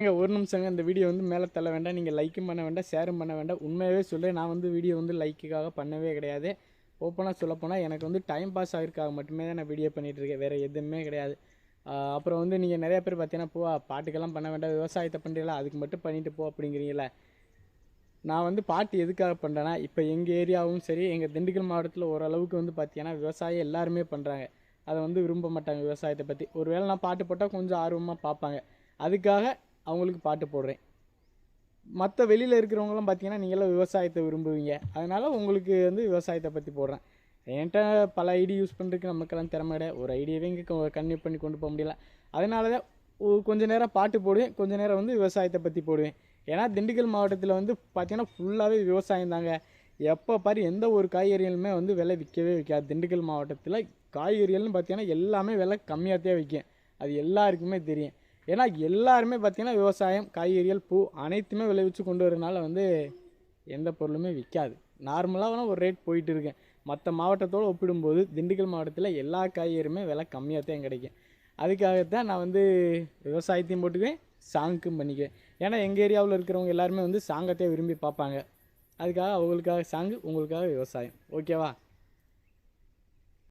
ஒரு நிமிஷங்க இந்த வீடியோ வந்து மேலே தள்ள வேண்டாம். நீங்கள் லைக்கும் பண்ண வேண்டாம், ஷேரும் பண்ண வேண்டாம். உண்மையாகவே சொல்கிறேன், நான் வந்து வீடியோ வந்து லைக்குக்காக பண்ணவே கிடையாது. ஓப்பனாக சொல்லப்போனால் எனக்கு வந்து டைம் பாஸ் ஆகிருக்காக மட்டுமே தான் நான் வீடியோ பண்ணிகிட்ருக்கேன், வேறு எதுவுமே கிடையாது. அப்புறம் வந்து நீங்கள் நிறையா பேர் பார்த்தீங்கன்னா, பாட்டுக்கெல்லாம் பண்ண வேண்டாம், விவசாயத்தை பண்ணுறீங்களா அதுக்கு மட்டும் பண்ணிட்டு போ அப்படிங்கிறீங்களே. நான் வந்து பாட்டு எதுக்காக பண்ணுறேன்னா, இப்போ எங்கள் ஏரியாவும் சரி, எங்கள் திண்டுக்கல் மாவட்டத்தில் ஓரளவுக்கு வந்து பார்த்தீங்கன்னா விவசாயம் எல்லாருமே பண்ணுறாங்க. அதை வந்து விரும்ப மாட்டாங்க விவசாயத்தை பற்றி. ஒரு வேளை நான் பாட்டு போட்டால் கொஞ்சம் ஆர்வமாக பார்ப்பாங்க. அதுக்காக அவங்களுக்கு பாட்டு போடுறேன். மற்ற வெளியில் இருக்கிறவங்களாம் பார்த்தீங்கன்னா நீங்களாம் விவசாயத்தை விரும்புவீங்க, அதனால் உங்களுக்கு வந்து விவசாயத்தை பற்றி போடுறேன். என்கிட்ட பல ஐடி யூஸ் பண்ணுறதுக்கு நமக்கெல்லாம் திறமை கிடையாது. ஒரு ஐடியாவே இங்கே கன்டினியூ பண்ணி கொண்டு போக முடியல. அதனால தான் கொஞ்சம் நேரம் பாட்டு போடுவேன், கொஞ்சம் நேரம் வந்து விவசாயத்தை பற்றி போடுவேன். ஏன்னா திண்டுக்கல் மாவட்டத்தில் வந்து பார்த்தீங்கன்னா ஃபுல்லாகவே விவசாயம் தாங்க. எப்போ பாரு எந்த ஒரு காய்கறிகளுமே வந்து விலை விற்கவே விற்காது. திண்டுக்கல் மாவட்டத்தில் காய்கறிகள்னு பார்த்தீங்கன்னா எல்லாமே விலை கம்மியாக தான் விற்கும். அது எல்லாருக்குமே தெரியும். ஏன்னா எல்லாருமே பார்த்திங்கன்னா விவசாயம், காய்கறிகள், பூ அனைத்துமே விளைவிச்சு கொண்டு வரதுனால வந்து எந்த பொருளுமே விற்காது. நார்மலாக ஒரு ரேட் போயிட்டு இருக்கேன். மற்ற மாவட்டத்தோடு ஒப்பிடும்போது திண்டுக்கல் மாவட்டத்தில் எல்லா காய்கறியுமே விலை கம்மியாக தான் கிடைக்கும். அதுக்காகத்தான் நான் வந்து விவசாயத்தையும் போட்டுக்குவேன், சாங்க்கும் பண்ணிக்குவேன். ஏன்னா எங்கள் ஏரியாவில் இருக்கிறவங்க எல்லாருமே வந்து சாங்கத்தையே விரும்பி பார்ப்பாங்க. அதுக்காக அவங்களுக்காக சாங்கு, உங்களுக்காக விவசாயம். ஓகேவா?